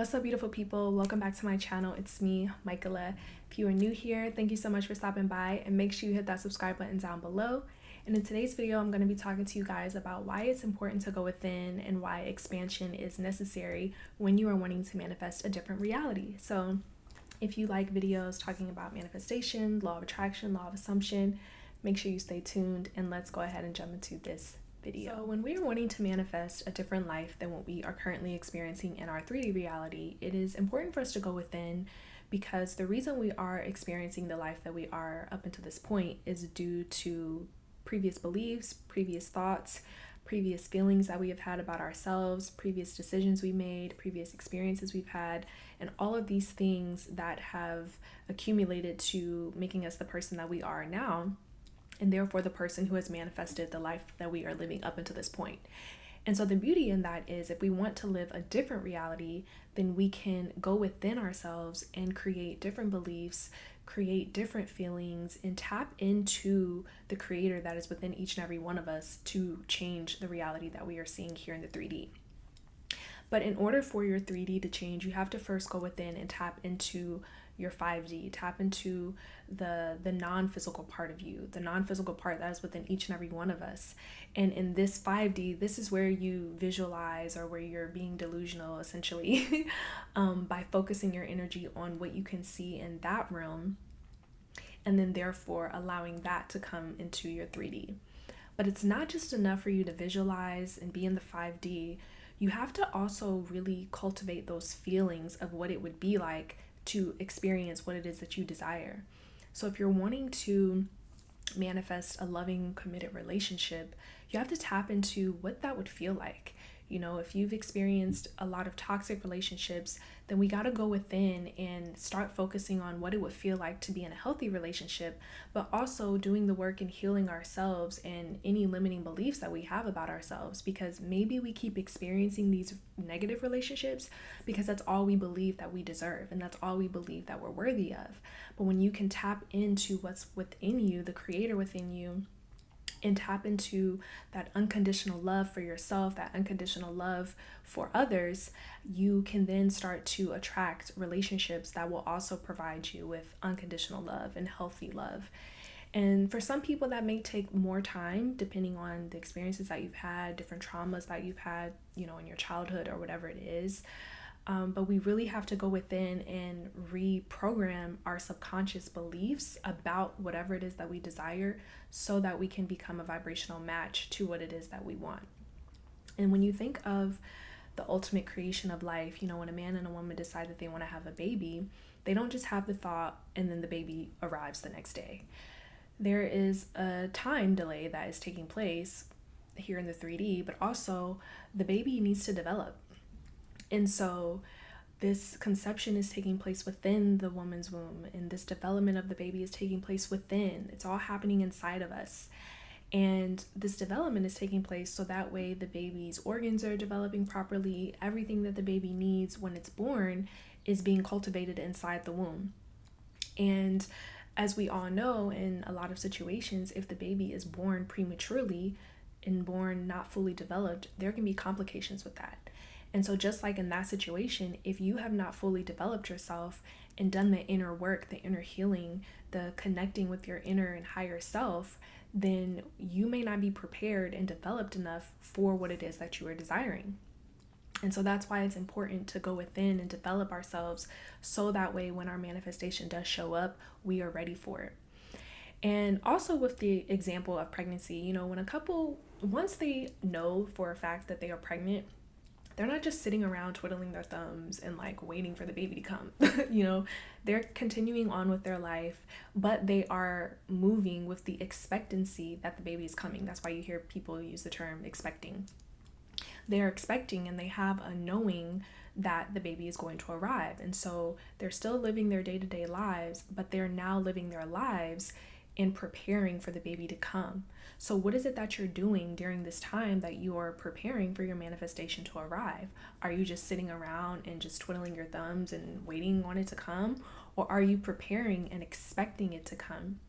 What's up, beautiful people? Welcome back to my channel. It's me, Michaela. If you are new here, thank you so much for stopping by, and make sure you hit that subscribe button down below. And in today's video, I'm going to be talking to you guys about why it's important to go within and why expansion is necessary when you are wanting to manifest a different reality. So if you like videos talking about manifestation, law of attraction, law of assumption, make sure you stay tuned, and let's go ahead and jump into this video. So when we are wanting to manifest a different life than what we are currently experiencing in our 3D reality, it is important for us to go within, because the reason we are experiencing the life that we are up until this point is due to previous beliefs, previous thoughts, previous feelings that we have had about ourselves, previous decisions we made, previous experiences we've had, and all of these things that have accumulated to making us the person that we are now, and therefore the person who has manifested the life that we are living up until this point. And so the beauty in that is, if we want to live a different reality, then we can go within ourselves and create different beliefs, create different feelings, and tap into the creator that is within each and every one of us to change the reality that we are seeing here in the 3D. But in order for your 3D to change, you have to first go within and tap into your 5D, tap into the non-physical part of you, the non-physical part that is within each and every one of us. And in this 5D, this is where you visualize, or where you're being delusional essentially, by focusing your energy on what you can see in that realm, and then therefore allowing that to come into your 3D. But it's not just enough for you to visualize and be in the 5D. You have to also really cultivate those feelings of what it would be like to experience what it is that you desire. So if you're wanting to manifest a loving, committed relationship, you have to tap into what that would feel like. You know, if you've experienced a lot of toxic relationships, then we got to go within and start focusing on what it would feel like to be in a healthy relationship, but also doing the work and healing ourselves and any limiting beliefs that we have about ourselves, because maybe we keep experiencing these negative relationships because that's all we believe that we deserve, and that's all we believe that we're worthy of. But when you can tap into what's within you, the creator within you, and tap into that unconditional love for yourself, that unconditional love for others, you can then start to attract relationships that will also provide you with unconditional love and healthy love. And for some people, that may take more time, depending on the experiences that you've had, different traumas that you've had, you know, in your childhood or whatever it is. But we really have to go within and reprogram our subconscious beliefs about whatever it is that we desire, so that we can become a vibrational match to what it is that we want. And when you think of the ultimate creation of life, you know, when a man and a woman decide that they want to have a baby, they don't just have the thought and then the baby arrives the next day. There is a time delay that is taking place here in the 3D, but also the baby needs to develop. And so this conception is taking place within the woman's womb, and this development of the baby is taking place within. It's all happening inside of us. And this development is taking place so that way the baby's organs are developing properly. Everything that the baby needs when it's born is being cultivated inside the womb. And as we all know, in a lot of situations, if the baby is born prematurely and born not fully developed, there can be complications with that. And so just like in that situation, if you have not fully developed yourself and done the inner work, the inner healing, the connecting with your inner and higher self, then you may not be prepared and developed enough for what it is that you are desiring. And so that's why it's important to go within and develop ourselves, so that way when our manifestation does show up, we are ready for it. And also with the example of pregnancy, you know, when a couple, once they know for a fact that they are pregnant, they're not just sitting around twiddling their thumbs and like waiting for the baby to come. You know, they're continuing on with their life, but they are moving with the expectancy that the baby is coming. That's why you hear people use the term expecting. They're expecting, and they have a knowing that the baby is going to arrive. And so they're still living their day-to-day lives, but they're now living their lives in preparing for the baby to come. So what is it that you're doing during this time that you are preparing for your manifestation to arrive? Are you just sitting around and just twiddling your thumbs and waiting on it to come? Or are you preparing and expecting it to come?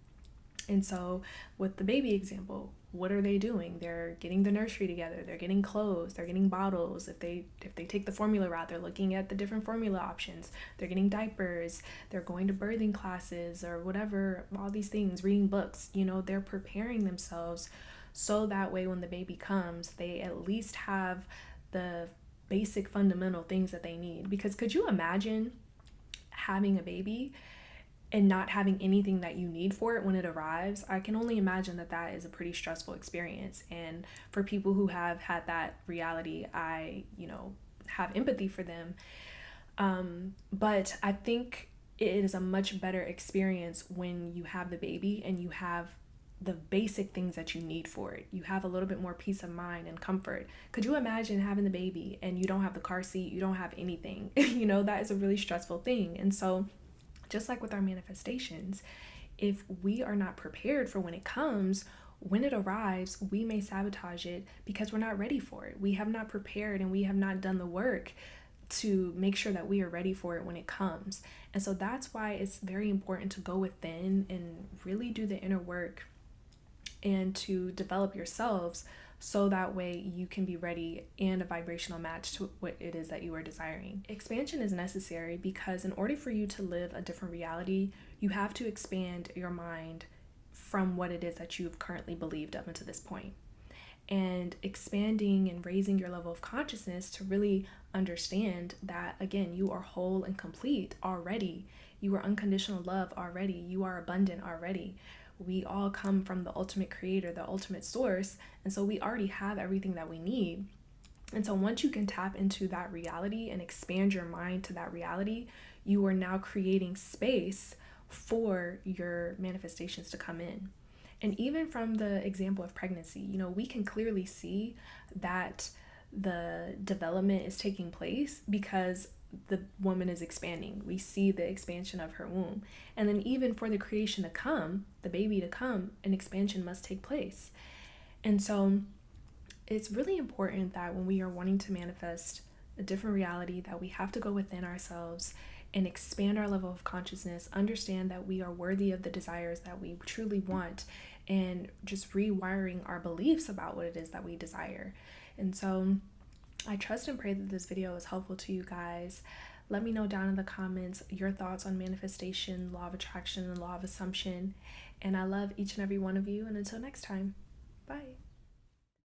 And so with the baby example, what are they doing? They're getting the nursery together, they're getting clothes, they're getting bottles. If they take the formula route, they're looking at the different formula options, they're getting diapers, they're going to birthing classes or whatever, all these things, reading books. They're preparing themselves so that way when the baby comes, they at least have the basic fundamental things that they need. Because could you imagine having a baby and not having anything that you need for it when it arrives? I can only imagine that is a pretty stressful experience. And for people who have had that reality, I, have empathy for them. But I think it is a much better experience when you have the baby and you have the basic things that you need for it. You have a little bit more peace of mind and comfort. Could you imagine having the baby and you don't have the car seat, you don't have anything? That is a really stressful thing. And so just like with our manifestations, if we are not prepared for when it comes, when it arrives, we may sabotage it because we're not ready for it. We have not prepared and we have not done the work to make sure that we are ready for it when it comes. And so that's why it's very important to go within and really do the inner work and to develop yourselves so that way you can be ready and a vibrational match to what it is that you are desiring. Expansion is necessary because in order for you to live a different reality, you have to expand your mind from what it is that you've currently believed up until this point. And expanding and raising your level of consciousness to really understand that, again, you are whole and complete already. You are unconditional love already. You are abundant already. We all come from the ultimate creator, the ultimate source. And so we already have everything that we need. And so once you can tap into that reality and expand your mind to that reality, you are now creating space for your manifestations to come in. And even from the example of pregnancy, we can clearly see that the development is taking place because the woman is expanding. We see the expansion of her womb. And then even for the creation to come, the baby to come, an expansion must take place. And so it's really important that when we are wanting to manifest a different reality, that we have to go within ourselves and expand our level of consciousness, understand that we are worthy of the desires that we truly want, and just rewiring our beliefs about what it is that we desire. And so I trust and pray that this video is helpful to you guys. Let me know down in the comments your thoughts on manifestation, law of attraction, and law of assumption. And I love each and every one of you. And until next time, bye.